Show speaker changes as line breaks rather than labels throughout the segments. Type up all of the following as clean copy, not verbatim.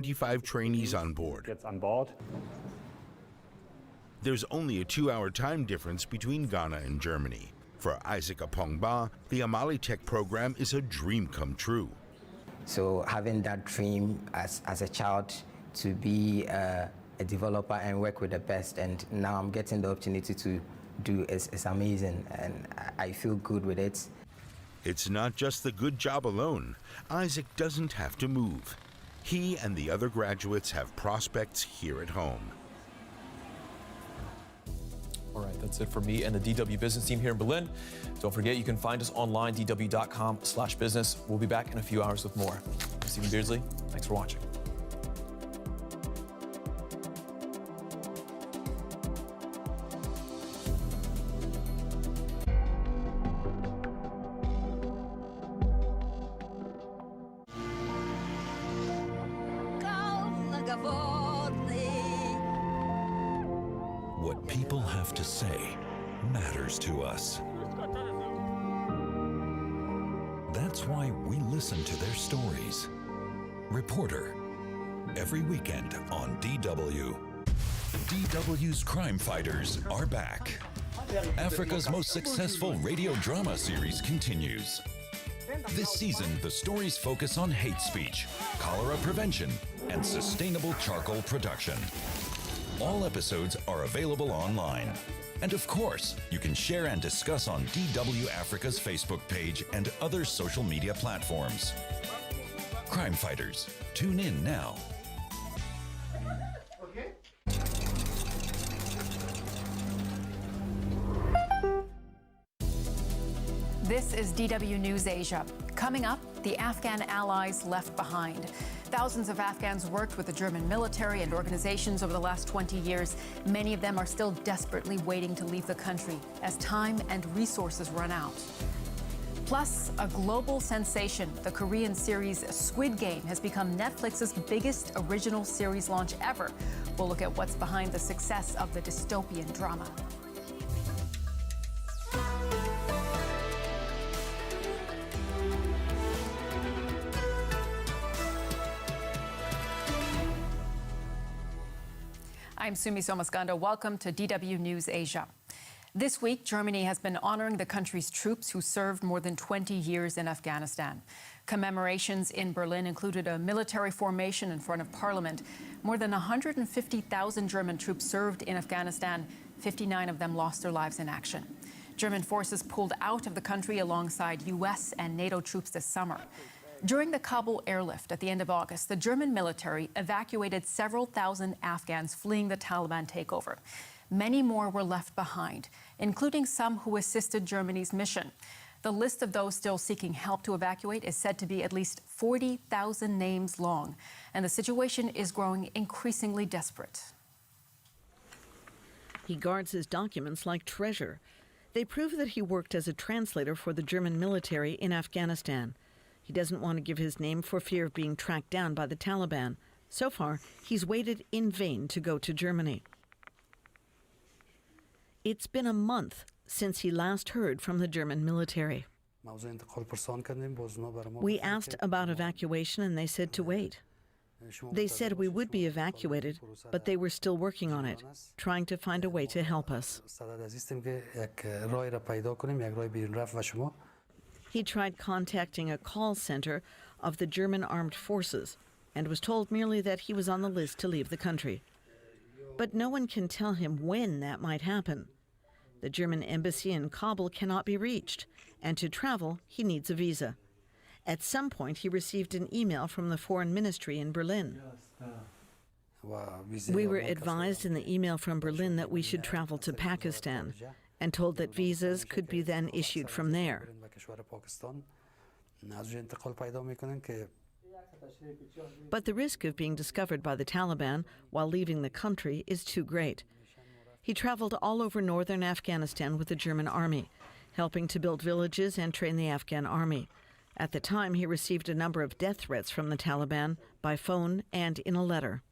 25 trainees on board.
Gets on board.
There's only a 2-hour time difference between Ghana and Germany. For Isaac Apongba, the Amali Tech program is a dream come true.
So having that dream as a child to be a developer and work with the best, and now I'm getting the opportunity to do is amazing, and I feel good with it.
It's not just the good job alone. Isaac doesn't have to move. He and the other graduates have prospects here at home.
All right, that's it for me and the DW business team here in Berlin. Don't forget, you can find us online, dw.com/business. We'll be back in a few hours with more. I'm Stephen Beardsley. Thanks for watching.
What people have to say matters to us. That's why we listen to their stories. Reporter, every weekend on DW. DW's Crime Fighters are back. Africa's most successful radio drama series continues. This season, the stories focus on hate speech, cholera prevention, and sustainable charcoal production. All episodes are available online. And of course, you can share and discuss on DW Africa's Facebook page and other social media platforms. Crime Fighters, tune in now.
This is DW News Asia. Coming up, the Afghan allies left behind. Thousands of Afghans worked with the German military and organizations over the last 20 years. Many of them are still desperately waiting to leave the country as time and resources run out. Plus, a global sensation, the Korean series Squid Game has become Netflix's biggest original series launch ever. We'll look at what's behind the success of the dystopian drama. I'm Sumi Somaskanda. Welcome to DW News Asia. This week, Germany has been honoring the country's troops who served more than 20 years in Afghanistan. Commemorations in Berlin included a military formation in front of Parliament. More than 150,000 German troops served in Afghanistan. 59 of them lost their lives in action. German forces pulled out of the country alongside U.S. and NATO troops this summer. During the Kabul airlift at the end of August, the German military evacuated several thousand Afghans fleeing the Taliban takeover. Many more were left behind, including some who assisted Germany's mission. The list of those still seeking help to evacuate is said to be at least 40,000 names long, and the situation is growing increasingly desperate.
He guards his documents like treasure. They prove that he worked as a translator for the German military in Afghanistan. He doesn't want to give his name for fear of being tracked down by the Taliban. So far, he's waited in vain to go to Germany. It's been a month since he last heard from the German military. We asked about evacuation and they said to wait. They said we would be evacuated, but they were still working on it, trying to find a way to help us. He tried contacting a call center of the German armed forces and was told merely that he was on the list to leave the country. But no one can tell him when that might happen. The German embassy in Kabul cannot be reached, and to travel, he needs a visa. At some point, he received an email from the foreign ministry in Berlin. We were advised in the email from Berlin that we should travel to Pakistan, and told that visas could be then issued from there. But the risk of being discovered by the Taliban while leaving the country is too great. He traveled all over northern Afghanistan with the German army, helping to build villages and train the Afghan army. At the time, he received a number of death threats from the Taliban by phone and in a letter.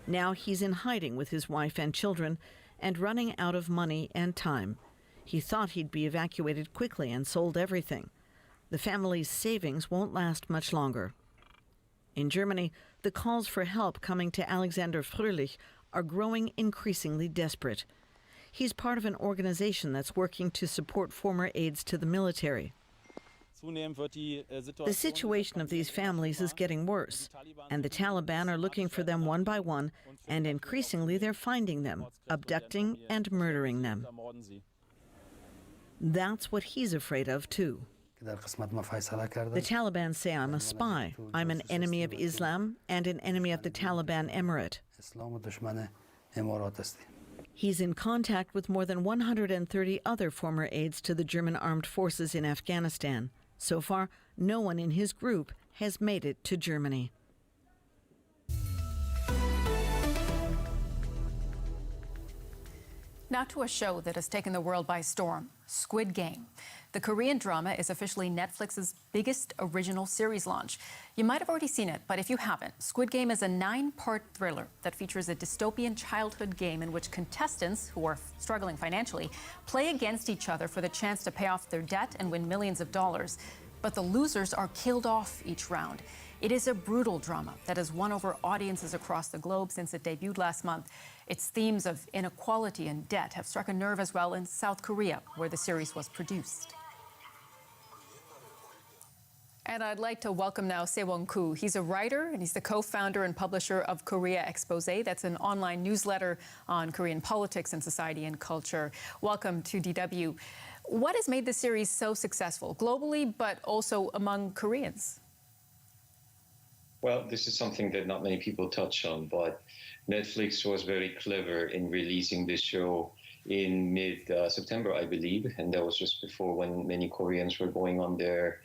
Now he's in hiding with his wife and children and running out of money and time. He thought he'd be evacuated quickly and sold everything. The family's savings won't last much longer. In Germany, the calls for help coming to Alexander Fröhlich are growing increasingly desperate. He's part of an organization that's working to support former aides to the military. The situation of these families is getting worse, and the Taliban are looking for them one by one, and increasingly they're finding them, abducting and murdering them. That's what he's afraid of, too. The Taliban say I'm a spy, I'm an enemy of Islam and an enemy of the Taliban Emirate. He's in contact with more than 130 other former aides to the German armed forces in Afghanistan. So far, no one in his group has made it to Germany.
Now to a show that has taken the world by storm, Squid Game. The Korean drama is officially Netflix's biggest original series launch. You might have already seen it, but if you haven't, Squid Game is a 9-part thriller that features a dystopian childhood game in which contestants, who are struggling financially, play against each other for the chance to pay off their debt and win millions of dollars. But the losers are killed off each round. It is a brutal drama that has won over audiences across the globe since it debuted last month. Its themes of inequality and debt have struck a nerve as well in South Korea, where the series was produced. And I'd like to welcome now Sewon-koo. He's a writer and he's the co-founder and publisher of Korea Expose. That's an online newsletter on Korean politics and society and culture. Welcome to DW. What has made the series so successful globally, but also among Koreans?
Well, this is something that not many people touch on, but Netflix was very clever in releasing this show in mid-September, I believe, and that was just before when many Koreans were going on their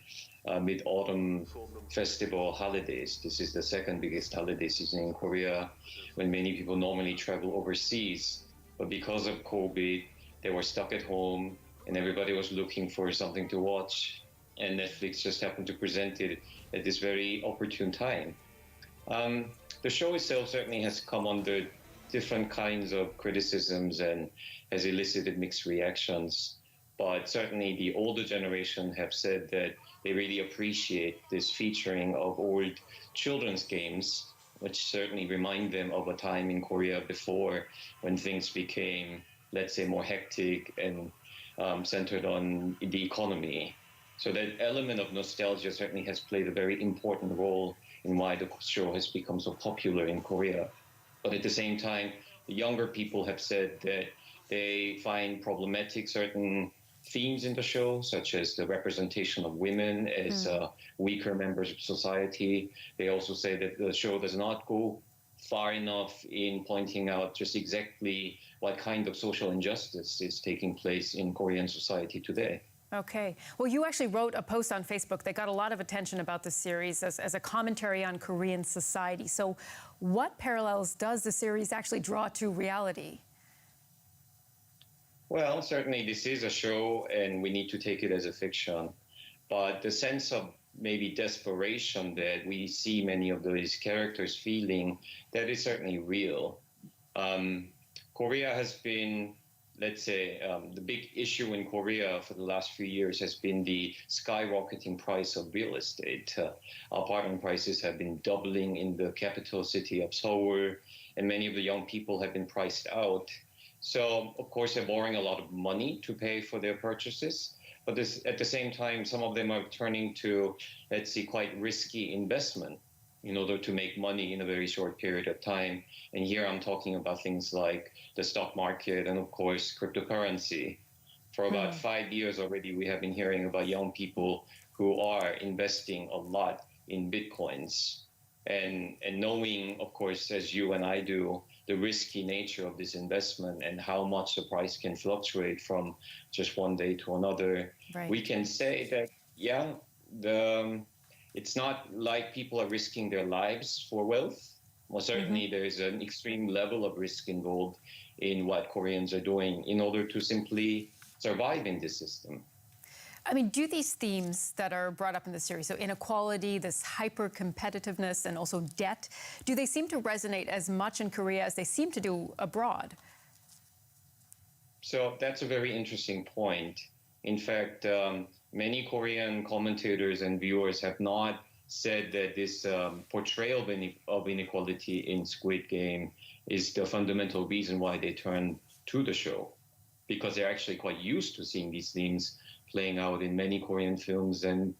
mid-autumn festival holidays. This is the second biggest holiday season in Korea, when many people normally travel overseas. But because of COVID, they were stuck at home, and everybody was looking for something to watch. And Netflix just happened to present it at this very opportune time. The show itself certainly has come under different kinds of criticisms and has elicited mixed reactions. But certainly the older generation have said that they really appreciate this featuring of old children's games, which certainly remind them of a time in Korea before when things became, let's say, more hectic and centered on the economy. So that element of nostalgia certainly has played a very important role in why the show has become so popular in Korea. But at the same time, the younger people have said that they find problematic certain themes in the show, such as the representation of women as weaker members of society. They also say that the show does not go far enough in pointing out just exactly what kind of social injustice is taking place in Korean society today.
Okay. Well, you actually wrote a post on Facebook that got a lot of attention about the series as a commentary on Korean society. So what parallels does the series actually draw to reality?
Well, certainly this is a show and we need to take it as a fiction. But the sense of maybe desperation that we see many of these characters feeling, that is certainly real. Korea has been, let's say, the big issue in Korea for the last few years has been the skyrocketing price of real estate. Apartment prices have been doubling in the capital city of Seoul, and many of the young people have been priced out. So, of course, they're borrowing a lot of money to pay for their purchases. But at the same time, some of them are turning to, let's see, quite risky investment in order to make money in a very short period of time. And here I'm talking about things like the stock market and, of course, cryptocurrency. For about 5 years already, we have been hearing about young people who are investing a lot in Bitcoins. And knowing, of course, as you and I do, the risky nature of this investment and how much the price can fluctuate from just one day to another, we can say that, yeah, it's not like people are risking their lives for wealth. Well, certainly there is an extreme level of risk involved in what Koreans are doing in order to simply survive in this system.
I mean, do these themes that are brought up in the series, so inequality, this hyper-competitiveness, and also debt, do they seem to resonate as much in Korea as they seem to do abroad?
So that's a very interesting point. In fact, many Korean commentators and viewers have not said that this portrayal of inequality in Squid Game is the fundamental reason why they turned to the show, because they're actually quite used to seeing these themes playing out in many Korean films and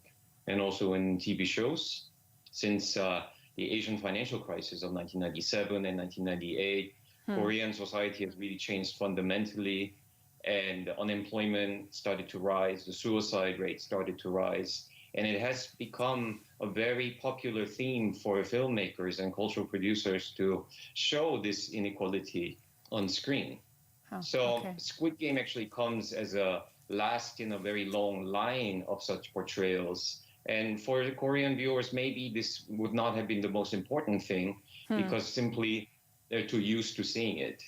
also in TV shows. Since the Asian financial crisis of 1997 and 1998, Korean society has really changed fundamentally, and unemployment started to rise, the suicide rate started to rise, and it has become a very popular theme for filmmakers and cultural producers to show this inequality on screen. Squid Game actually comes as a last in a very long line of such portrayals. And for the Korean viewers, maybe this would not have been the most important thing because simply they're too used to seeing it.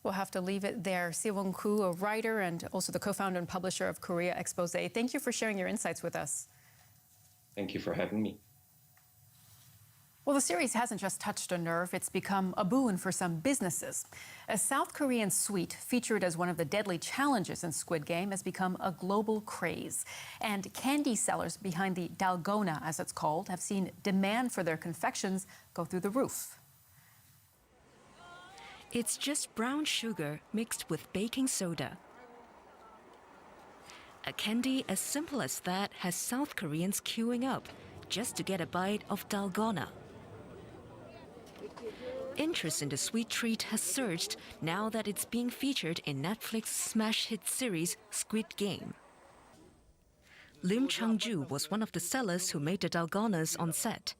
We'll have to leave it there. Siwon Koo, a writer and also the co-founder and publisher of Korea Expose. Thank you for sharing your insights with us.
Thank you for having me.
Well, the series hasn't just touched a nerve, it's become a boon for some businesses. A South Korean sweet featured as one of the deadly challenges in Squid Game has become a global craze. And candy sellers behind the Dagana, as it's called, have seen demand for their confections go through the roof.
It's just brown sugar mixed with baking soda. A candy as simple as that has South Koreans queuing up just to get a bite of Dagana. Interest in the sweet treat has surged now that it's being featured in Netflix's smash hit series Squid Game. Lim Chang-ju was one of the sellers who made the Daganas on set.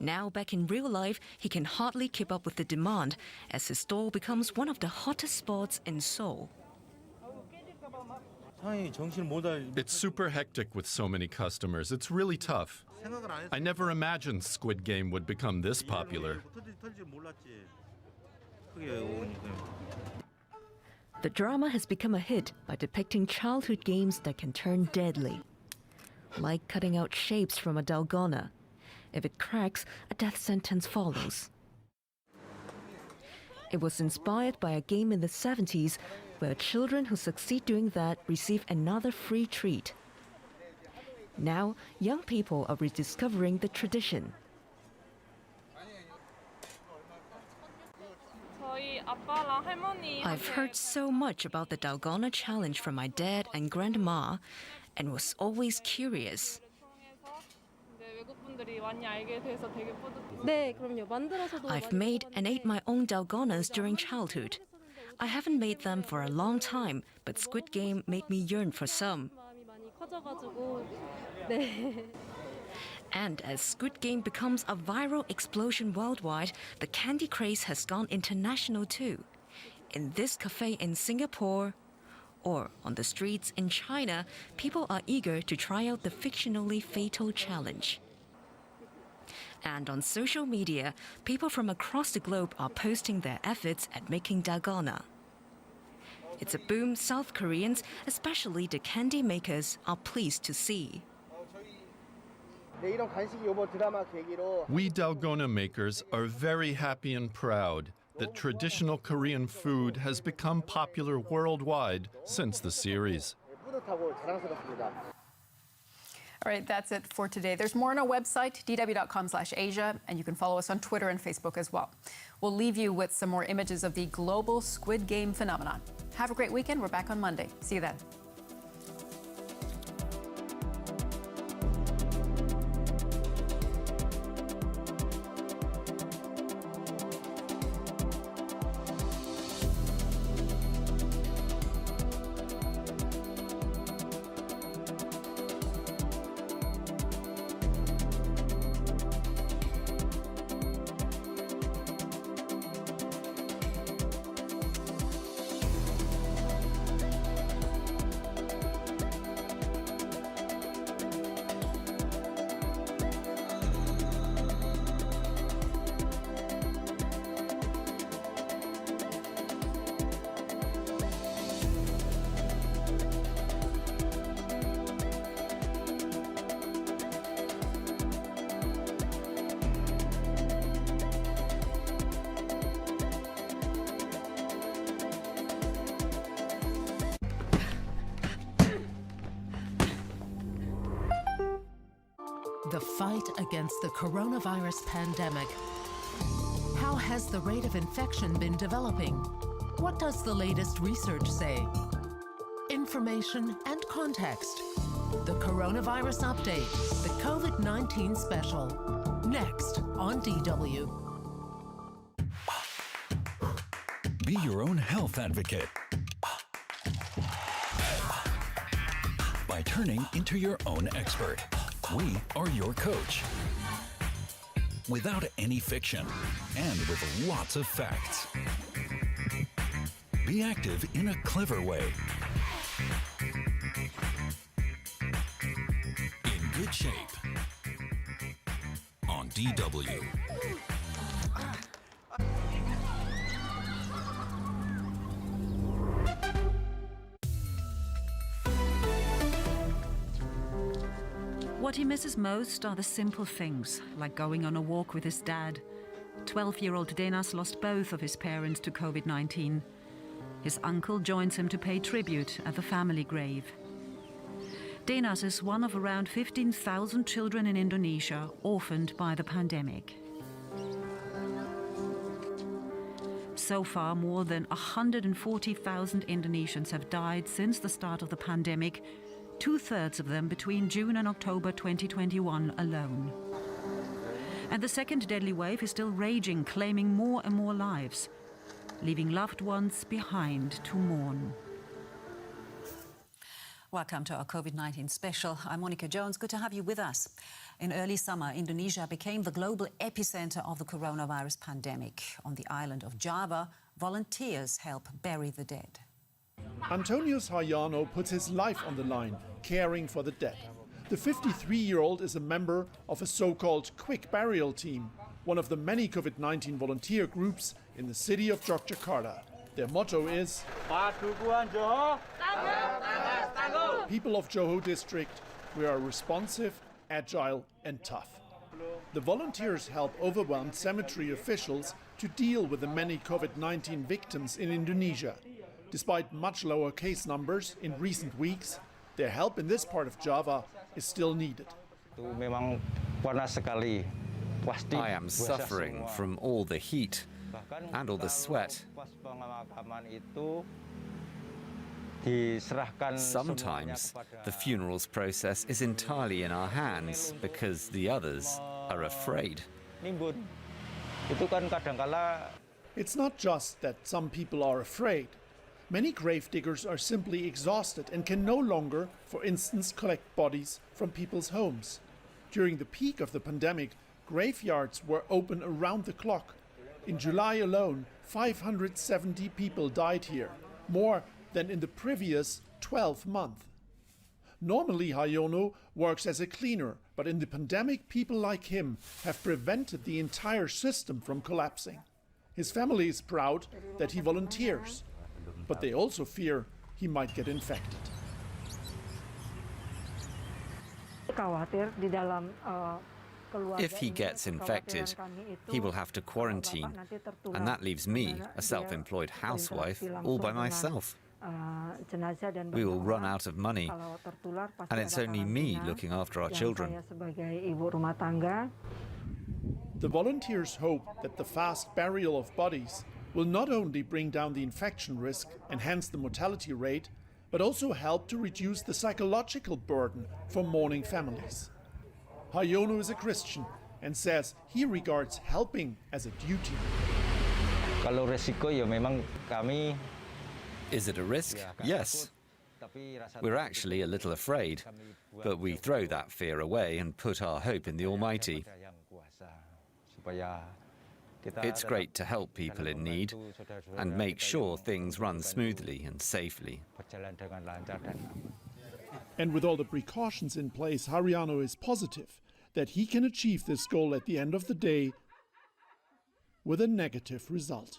Now back in real life, he can hardly keep up with the demand as his store becomes one of the hottest spots in Seoul.
It's super hectic with so many customers. It's really tough. I never imagined Squid Game would become this popular.
The drama has become a hit by depicting childhood games that can turn deadly, like cutting out shapes from a Dagana. If it cracks, a death sentence follows. It was inspired by a game in the 70s where children who succeed doing that receive another free treat. Now, young people are rediscovering the tradition. I've heard so much about the Dagana challenge from my dad and grandma and was always curious. I've made and ate my own Daganas during childhood. I haven't made them for a long time, but Squid Game made me yearn for some. And as Squid Game becomes a viral explosion worldwide, the candy craze has gone international too. In this cafe in Singapore, or on the streets in China, people are eager to try out the fictionally fatal challenge. And on social media, people from across the globe are posting their efforts at making Dagana. It's a boom South Koreans, especially the candy makers, are pleased to see.
We Dalgona makers are very happy and proud that traditional Korean food has become popular worldwide since the series.
All right, that's it for today. There's more on our website, dw.com/Asia, and you can follow us on Twitter and Facebook as well. We'll leave you with some more images of the global Squid Game phenomenon. Have a great weekend. We're back on Monday. See you then.
the fight against the coronavirus pandemic. How has the rate of infection been developing? What does the latest research say? Information and context. The Coronavirus Update, the COVID-19 special. Next on DW.
Be your own health advocate by turning into your own expert. We are your coach. Without any fiction and with lots of facts. Be active in a clever way. In good shape. On DW.
What he misses most are the simple things, like going on a walk with his dad. 12-year-old Denas lost both of his parents to COVID-19. His uncle joins him to pay tribute at the family grave. Denas is one of around 15,000 children in Indonesia orphaned by the pandemic. So far, more than 140,000 Indonesians have died since the start of the pandemic, 2/3 of them between June and October 2021 alone. And the second deadly wave is still raging, claiming more and more lives, leaving loved ones behind to mourn.
Welcome to our COVID-19 special. I'm Monica Jones. Good to have you with us. In early summer, Indonesia became the global epicenter of the coronavirus pandemic. On the island of Java, volunteers help bury the dead.
Antonius Hayano puts his life on the line, caring for the dead. The 53-year-old is a member of a so-called quick burial team, one of the many COVID-19 volunteer groups in the city of Yogyakarta. Their motto is, People of Johor District, we are responsive, agile and tough. The volunteers help overwhelmed cemetery officials to deal with the many COVID-19 victims in Indonesia. Despite much lower case numbers in recent weeks, their help in this part of Java is still needed.
I am suffering from all the heat and all the sweat. Sometimes the funerals process is entirely in our hands because the others are afraid.
It's not just that some people are afraid. Many gravediggers are simply exhausted and can no longer, for instance, collect bodies from people's homes. During the peak of the pandemic, graveyards were open around the clock. In July alone, 570 people died here, more than in the previous 12 months. Normally, Hayono works as a cleaner, but in the pandemic, people like him have prevented the entire system from collapsing. His family is proud that he volunteers, but they also fear he might get infected.
If he gets infected, he will have to quarantine, and that leaves me, a self-employed housewife, all by myself. We will run out of money, and it's only me looking after our children.
The volunteers hope that the fast burial of bodies will not only bring down the infection risk and hence the mortality rate, but also help to reduce the psychological burden for mourning families. Hayono is a Christian and says he regards helping as a duty.
Is it a risk? Yes. We're actually a little afraid, but we throw that fear away and put our hope in the Almighty. It's great to help people in need and make sure things run smoothly and safely.
And with all the precautions in place, Haryano is positive that he can achieve this goal at the end of the day with a negative result.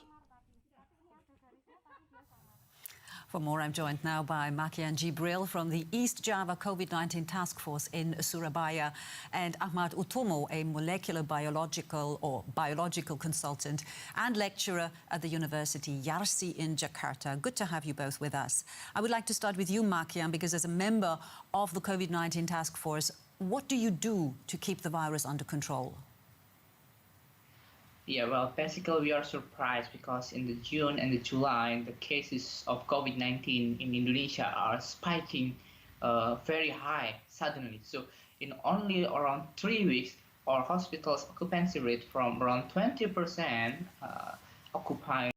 For more, I'm joined now by Makian Jibril from the East Java COVID-19 Task Force in Surabaya and Ahmad Utomo, a molecular biological consultant and lecturer at the University Yarsi in Jakarta. Good to have you both with us. I would like to start with you, Makian, because as a member of the COVID-19 Task Force, what do you do to keep the virus under control?
Yeah, well, basically we are surprised because in the June and the July, the cases of COVID-19 in Indonesia are spiking very high suddenly. So in only around 3 weeks, our hospital's occupancy rate from around 20% occupying